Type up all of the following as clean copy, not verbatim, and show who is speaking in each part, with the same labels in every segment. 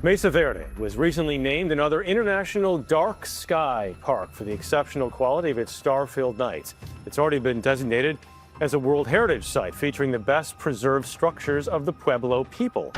Speaker 1: Mesa Verde was recently named another international dark sky park for the exceptional quality of its star-filled nights. It's already been designated as a World Heritage Site featuring the best preserved structures of the Pueblo people.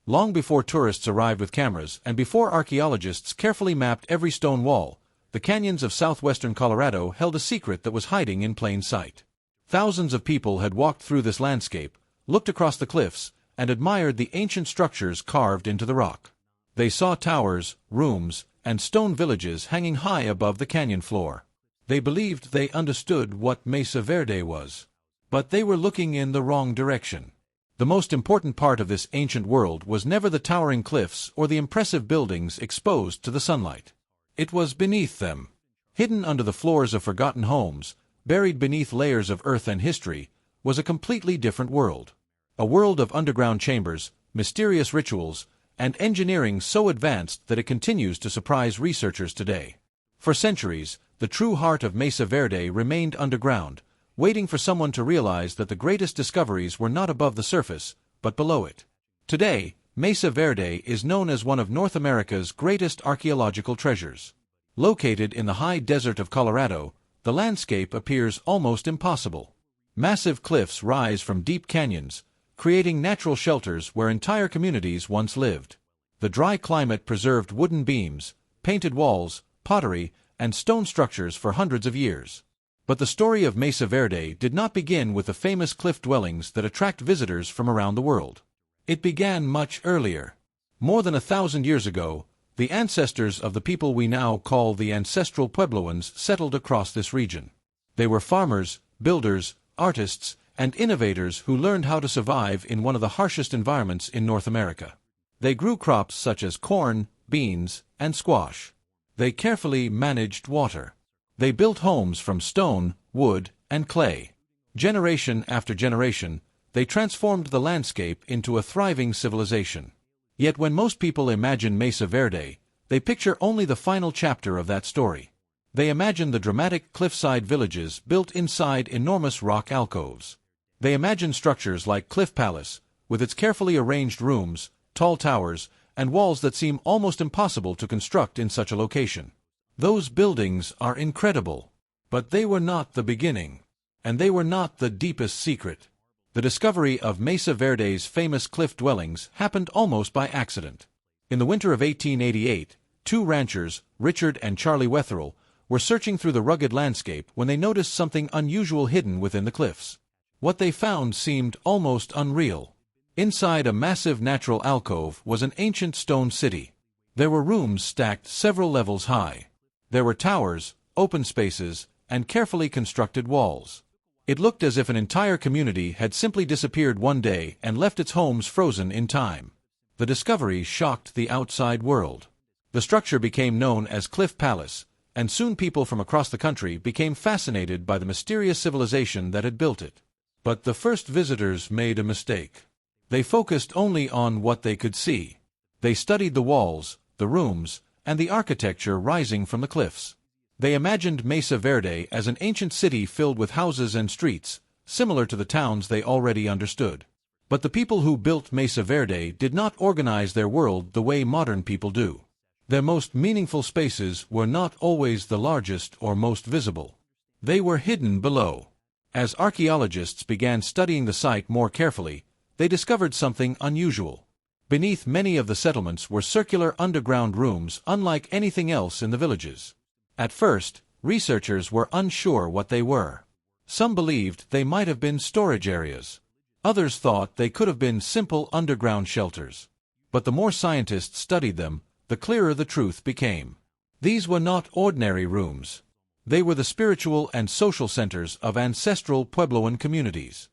Speaker 2: Long before tourists arrived with cameras and before archaeologists carefully mapped every stone wall, the canyons of southwestern Colorado held a secret that was hiding in plain sight. Thousands of people had walked through this landscape, looked across the cliffs, and admired the ancient structures carved into the rock. They saw towers, rooms, and stone villages hanging high above the canyon floor. They believed they understood what Mesa Verde was. But they were looking in the wrong direction. The most important part of this ancient world was never the towering cliffs or the impressive buildings exposed to the sunlight. It was beneath them. Hidden under the floors of forgotten homes, buried beneath layers of earth and history, was a completely different world. A world of underground chambers, mysterious rituals, and engineering so advanced that it continues to surprise researchers today. For centuries, the true heart of Mesa Verde remained underground, waiting for someone to realize that the greatest discoveries were not above the surface, but below it. Today, Mesa Verde is known as one of North America's greatest archaeological treasures. Located in the high desert of Colorado, the landscape appears almost impossible. Massive cliffs rise from deep canyons, creating natural shelters where entire communities once lived. The dry climate preserved wooden beams, painted walls, pottery, and stone structures for hundreds of years. But the story of Mesa Verde did not begin with the famous cliff dwellings that attract visitors from around the world. It began much earlier. More than 1,000 years ago, the ancestors of the people we now call the Ancestral Puebloans settled across this region. They were farmers, builders, artists, and innovators who learned how to survive in one of the harshest environments in North America. They grew crops such as corn, beans, and squash. They carefully managed water. They built homes from stone, wood, and clay. Generation after generation, they transformed the landscape into a thriving civilization. Yet when most people imagine Mesa Verde, they picture only the final chapter of that story. They imagine the dramatic cliffside villages built inside enormous rock alcoves. They imagine structures like Cliff Palace, with its carefully arranged rooms, tall towers, and walls that seem almost impossible to construct in such a location. Those buildings are incredible. But they were not the beginning. And they were not the deepest secret. The discovery of Mesa Verde's famous cliff dwellings happened almost by accident. In the winter of 1888, two ranchers, Richard and Charlie Wetherill, were searching through the rugged landscape when they noticed something unusual hidden within the cliffs. What they found seemed almost unreal. Inside a massive natural alcove was an ancient stone city. There were rooms stacked several levels high. There were towers, open spaces, and carefully constructed walls. It looked as if an entire community had simply disappeared one day and left its homes frozen in time. The discovery shocked the outside world. The structure became known as Cliff Palace, and soon people from across the country became fascinated by the mysterious civilization that had built it. But the first visitors made a mistake. They focused only on what they could see. They studied the walls, the rooms, and the architecture rising from the cliffs. They imagined Mesa Verde as an ancient city filled with houses and streets, similar to the towns they already understood. But the people who built Mesa Verde did not organize their world the way modern people do. Their most meaningful spaces were not always the largest or most visible. They were hidden below. As archaeologists began studying the site more carefully, they discovered something unusual. Beneath many of the settlements were circular underground rooms unlike anything else in the villages. At first, researchers were unsure what they were. Some believed they might have been storage areas. Others thought they could have been simple underground shelters. But the more scientists studied them, the clearer the truth became. These were not ordinary rooms. They were the spiritual and social centers of ancestral Puebloan communities.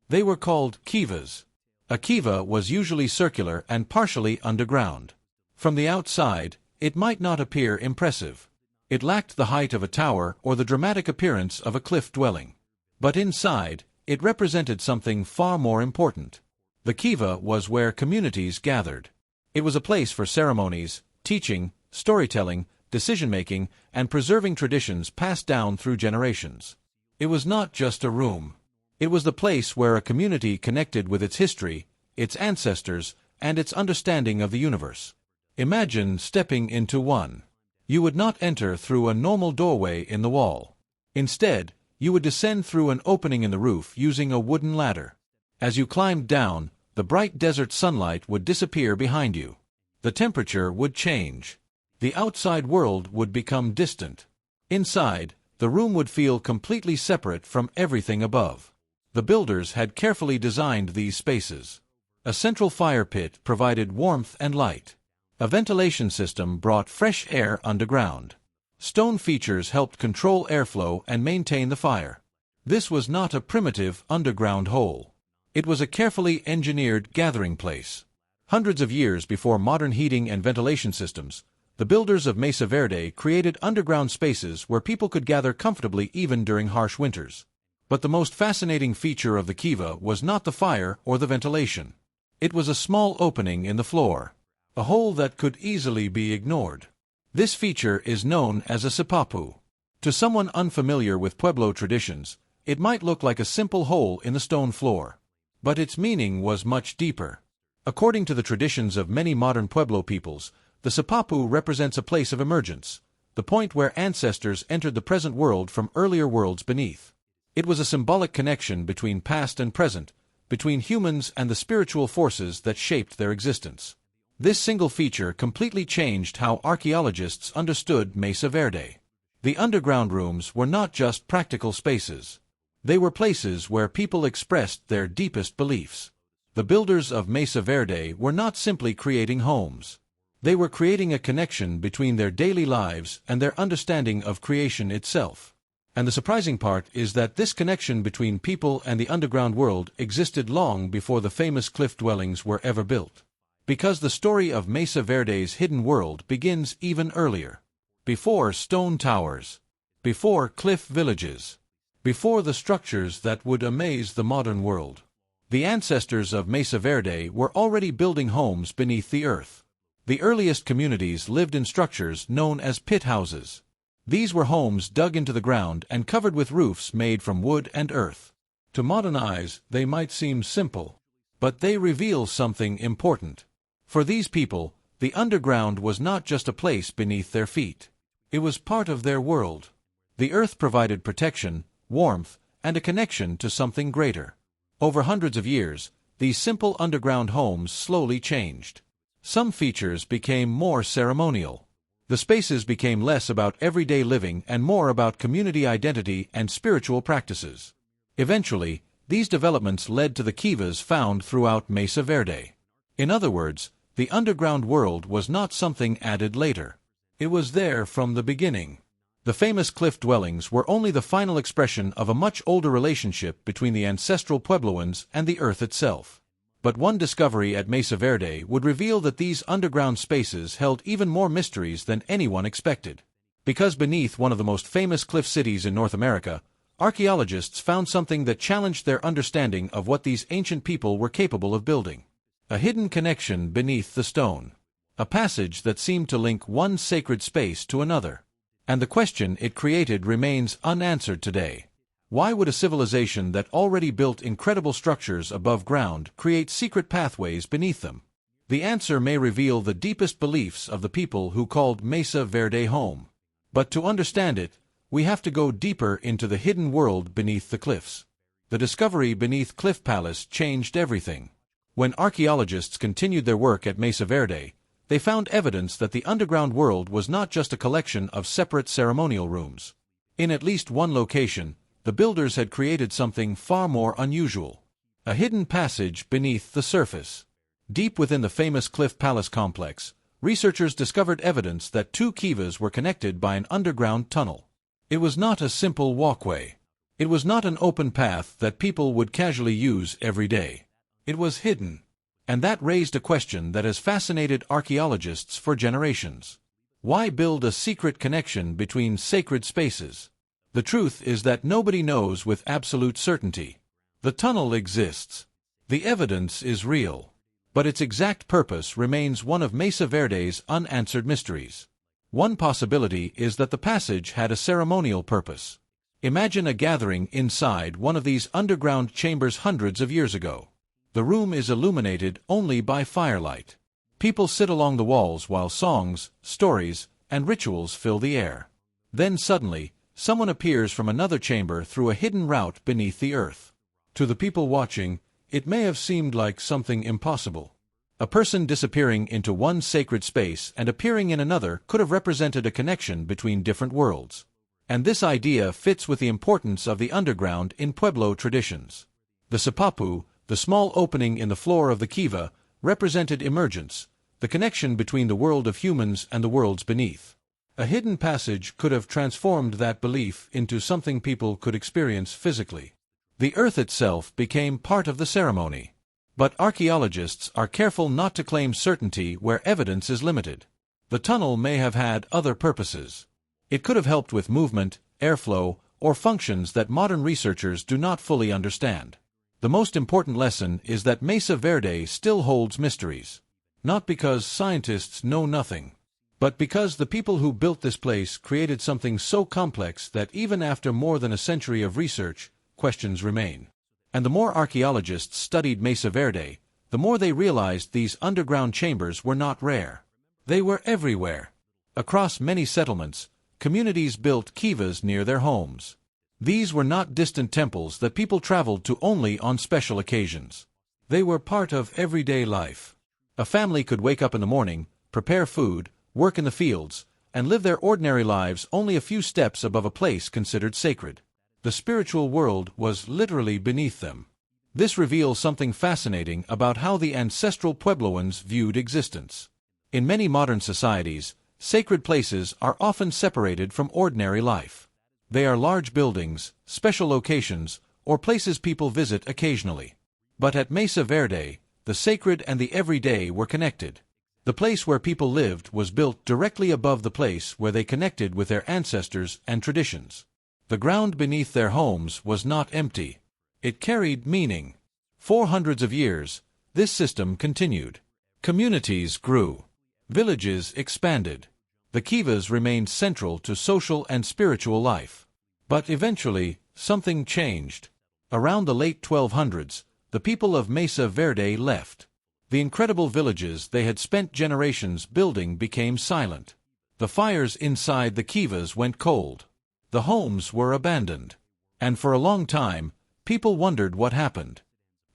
Speaker 2: They were called kivas. A kiva was usually circular and partially underground. From the outside, it might not appear impressive. It lacked the height of a tower or the dramatic appearance of a cliff dwelling. But inside, it represented something far more important. The kiva was where communities gathered. It was a place for ceremonies, teaching, storytelling, decision-making, and preserving traditions passed down through generations. It was not just a room. It was the place where a community connected with its history, its ancestors, and its understanding of the universe. Imagine stepping into one. You would not enter through a normal doorway in the wall. Instead, you would descend through an opening in the roof using a wooden ladder. As you climbed down, the bright desert sunlight would disappear behind you. The temperature would change. The outside world would become distant. Inside, the room would feel completely separate from everything above. The builders had carefully designed these spaces. A central fire pit provided warmth and light. A ventilation system brought fresh air underground. Stone features helped control airflow and maintain the fire. This was not a primitive underground hole. It was a carefully engineered gathering place. Hundreds of years before modern heating and ventilation systems, the builders of Mesa Verde created underground spaces where people could gather comfortably even during harsh winters. But the most fascinating feature of the kiva was not the fire or the ventilation. It was a small opening in the floor, a hole that could easily be ignored. This feature is known as a sipapu. To someone unfamiliar with Pueblo traditions, it might look like a simple hole in the stone floor. But its meaning was much deeper. According to the traditions of many modern Pueblo peoples, the sipapu represents a place of emergence, the point where ancestors entered the present world from earlier worlds beneath. It was a symbolic connection between past and present, between humans and the spiritual forces that shaped their existence. This single feature completely changed how archaeologists understood Mesa Verde. The underground rooms were not just practical spaces. They were places where people expressed their deepest beliefs. The builders of Mesa Verde were not simply creating homes. They were creating a connection between their daily lives and their understanding of creation itself. And the surprising part is that this connection between people and the underground world existed long before the famous cliff dwellings were ever built. Because the story of Mesa Verde's hidden world begins even earlier. Before stone towers. Before cliff villages. Before the structures that would amaze the modern world. The ancestors of Mesa Verde were already building homes beneath the earth. The earliest communities lived in structures known as pit houses. These were homes dug into the ground and covered with roofs made from wood and earth. To modern eyes, they might seem simple, but they reveal something important. For these people, the underground was not just a place beneath their feet. It was part of their world. The earth provided protection, warmth, and a connection to something greater. Over hundreds of years, these simple underground homes slowly changed. Some features became more ceremonial. The spaces became less about everyday living and more about community identity and spiritual practices. Eventually, these developments led to the kivas found throughout Mesa Verde. In other words, the underground world was not something added later. It was there from the beginning. The famous cliff dwellings were only the final expression of a much older relationship between the ancestral Puebloans and the earth itself. But one discovery at Mesa Verde would reveal that these underground spaces held even more mysteries than anyone expected. Because beneath one of the most famous cliff cities in North America, archaeologists found something that challenged their understanding of what these ancient people were capable of building. A hidden connection beneath the stone. A passage that seemed to link one sacred space to another. And the question it created remains unanswered today. Why would a civilization that already built incredible structures above ground create secret pathways beneath them? The answer may reveal the deepest beliefs of the people who called Mesa Verde home. But to understand it, we have to go deeper into the hidden world beneath the cliffs. The discovery beneath Cliff Palace changed everything. When archaeologists continued their work at Mesa Verde, they found evidence that the underground world was not just a collection of separate ceremonial rooms. In at least one location, the builders had created something far more unusual. A hidden passage beneath the surface. Deep within the famous Cliff Palace complex, researchers discovered evidence that two kivas were connected by an underground tunnel. It was not a simple walkway. It was not an open path that people would casually use every day. It was hidden. And that raised a question that has fascinated archaeologists for generations. Why build a secret connection between sacred spaces? The truth is that nobody knows with absolute certainty. The tunnel exists. The evidence is real. But its exact purpose remains one of Mesa Verde's unanswered mysteries. One possibility is that the passage had a ceremonial purpose. Imagine a gathering inside one of these underground chambers hundreds of years ago. The room is illuminated only by firelight. People sit along the walls while songs, stories, and rituals fill the air. Then suddenly, someone appears from another chamber through a hidden route beneath the earth. To the people watching, it may have seemed like something impossible. A person disappearing into one sacred space and appearing in another could have represented a connection between different worlds. And this idea fits with the importance of the underground in Pueblo traditions. The sipapu, the small opening in the floor of the kiva, represented emergence, the connection between the world of humans and the worlds beneath. A hidden passage could have transformed that belief into something people could experience physically. The earth itself became part of the ceremony. But archaeologists are careful not to claim certainty where evidence is limited. The tunnel may have had other purposes. It could have helped with movement, airflow, or functions that modern researchers do not fully understand. The most important lesson is that Mesa Verde still holds mysteries. Not because scientists know nothing, but because the people who built this place created something so complex that even after more than a century of research, questions remain. And the more archaeologists studied Mesa Verde, the more they realized these underground chambers were not rare. They were everywhere. Across many settlements, communities built kivas near their homes. These were not distant temples that people traveled to only on special occasions. They were part of everyday life. A family could wake up in the morning, prepare food, work in the fields, and live their ordinary lives only a few steps above a place considered sacred. The spiritual world was literally beneath them. This reveals something fascinating about how the ancestral Puebloans viewed existence. In many modern societies, sacred places are often separated from ordinary life. They are large buildings, special locations, or places people visit occasionally. But at Mesa Verde, the sacred and the everyday were connected. The place where people lived was built directly above the place where they connected with their ancestors and traditions. The ground beneath their homes was not empty. It carried meaning. For hundreds of years, this system continued. Communities grew. Villages expanded. The kivas remained central to social and spiritual life. But eventually, something changed. Around the late 1200s, the people of Mesa Verde left. The incredible villages they had spent generations building became silent. The fires inside the kivas went cold. The homes were abandoned. And for a long time, people wondered what happened.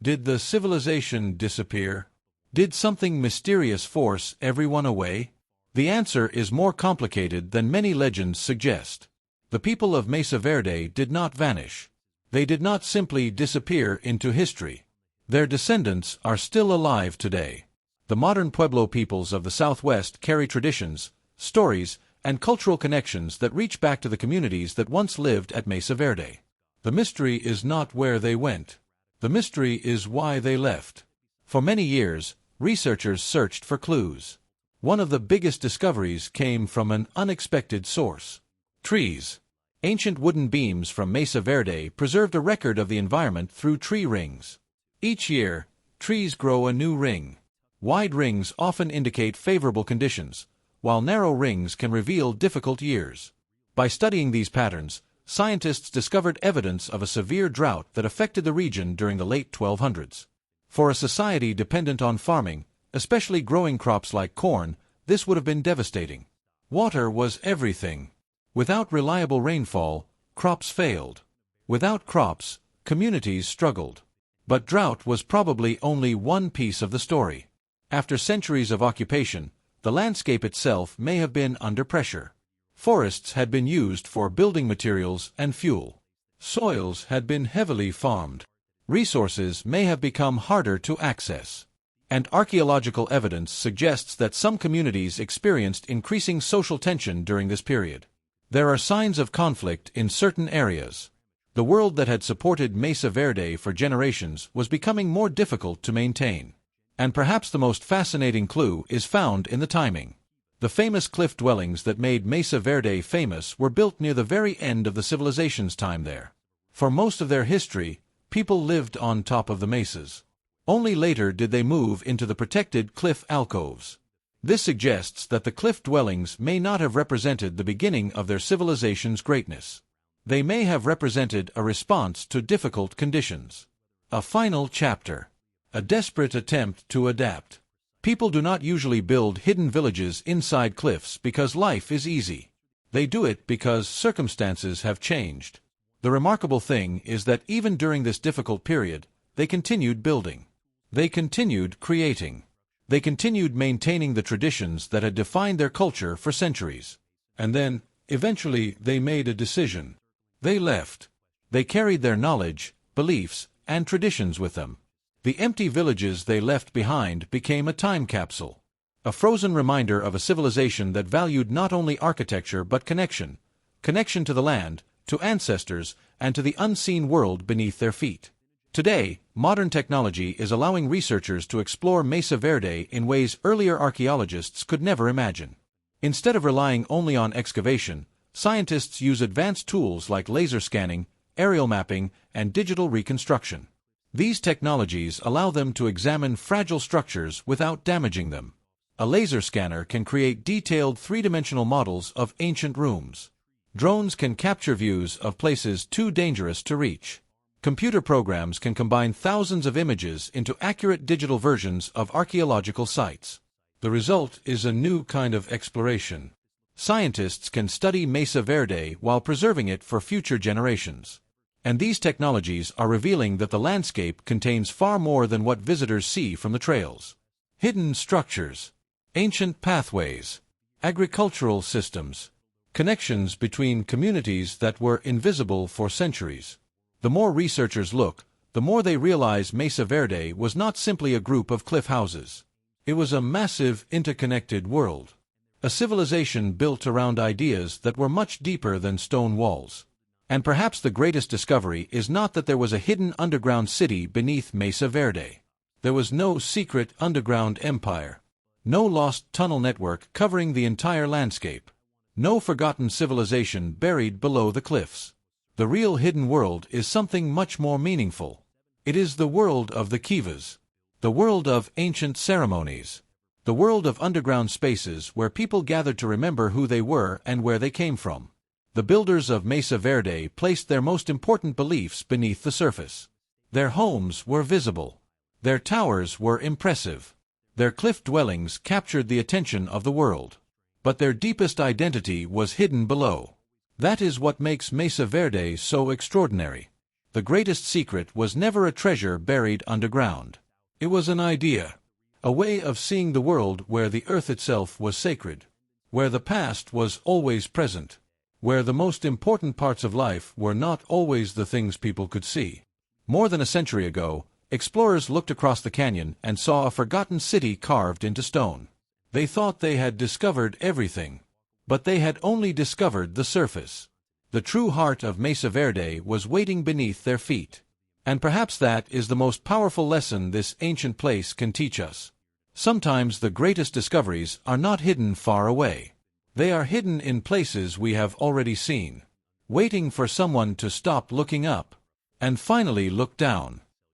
Speaker 2: Did the civilization disappear? Did something mysterious force everyone away? The answer is more complicated than many legends suggest. The people of Mesa Verde did not vanish. They did not simply disappear into history. Their descendants are still alive today. The modern Pueblo peoples of the Southwest carry traditions, stories, and cultural connections that reach back to the communities that once lived at Mesa Verde. The mystery is not where they went. The mystery is why they left. For many years, researchers searched for clues. One of the biggest discoveries came from an unexpected source. Trees. Ancient wooden beams from Mesa Verde preserved a record of the environment through tree rings. Each year, trees grow a new ring. Wide rings often indicate favorable conditions, while narrow rings can reveal difficult years. By studying these patterns, scientists discovered evidence of a severe drought that affected the region during the late 1200s. For a society dependent on farming, especially growing crops like corn, this would have been devastating. Water was everything. Without reliable rainfall, crops failed. Without crops, communities struggled. But drought was probably only one piece of the story. After centuries of occupation, the landscape itself may have been under pressure. Forests had been used for building materials and fuel. Soils had been heavily farmed. Resources may have become harder to access. And archaeological evidence suggests that some communities experienced increasing social tension during this period. There are signs of conflict in certain areas. The world that had supported Mesa Verde for generations was becoming more difficult to maintain. And perhaps the most fascinating clue is found in the timing. The famous cliff dwellings that made Mesa Verde famous were built near the very end of the civilization's time there. For most of their history, people lived on top of the mesas. Only later did they move into the protected cliff alcoves. This suggests that the cliff dwellings may not have represented the beginning of their civilization's greatness. They may have represented a response to difficult conditions. A final chapter. A desperate attempt to adapt. People do not usually build hidden villages inside cliffs because life is easy. They do it because circumstances have changed. The remarkable thing is that even during this difficult period, they continued building. They continued creating. They continued maintaining the traditions that had defined their culture for centuries. And then, eventually, they made a decision. They left. They carried their knowledge, beliefs, and traditions with them. The empty villages they left behind became a time capsule. A frozen reminder of a civilization that valued not only architecture but connection. Connection to the land, to ancestors, and to the unseen world beneath their feet. Today, modern technology is allowing researchers to explore Mesa Verde in ways earlier archaeologists could never imagine. Instead of relying only on excavation, scientists use advanced tools like laser scanning, aerial mapping, and digital reconstruction. These technologies allow them to examine fragile structures without damaging them. A laser scanner can create detailed three-dimensional models of ancient rooms. Drones can capture views of places too dangerous to reach. Computer programs can combine thousands of images into accurate digital versions of archaeological sites. The result is a new kind of exploration. Scientists can study Mesa Verde while preserving it for future generations. And these technologies are revealing that the landscape contains far more than what visitors see from the trails. Hidden structures, ancient pathways, agricultural systems, connections between communities that were invisible for centuries. The more researchers look, the more they realize Mesa Verde was not simply a group of cliff houses. It was a massive, interconnected world. A civilization built around ideas that were much deeper than stone walls. And perhaps the greatest discovery is not that there was a hidden underground city beneath Mesa Verde. There was no secret underground empire. No lost tunnel network covering the entire landscape. No forgotten civilization buried below the cliffs. The real hidden world is something much more meaningful. It is the world of the kivas. The world of ancient ceremonies. The world of underground spaces where people gathered to remember who they were and where they came from. The builders of Mesa Verde placed their most important beliefs beneath the surface. Their homes were visible. Their towers were impressive. Their cliff dwellings captured the attention of the world. But their deepest identity was hidden below. That is what makes Mesa Verde so extraordinary. The greatest secret was never a treasure buried underground. It was an idea. A way of seeing the world where the earth itself was sacred. Where the past was always present. Where the most important parts of life were not always the things people could see. More than a century ago, explorers looked across the canyon and saw a forgotten city carved into stone. They thought they had discovered everything. But they had only discovered the surface. The true heart of Mesa Verde was waiting beneath their feet. And perhaps that is the most powerful lesson this ancient place can teach us. Sometimes the greatest discoveries are not hidden far away. They are hidden in places we have already seen, waiting for someone to stop looking up, and finally look down.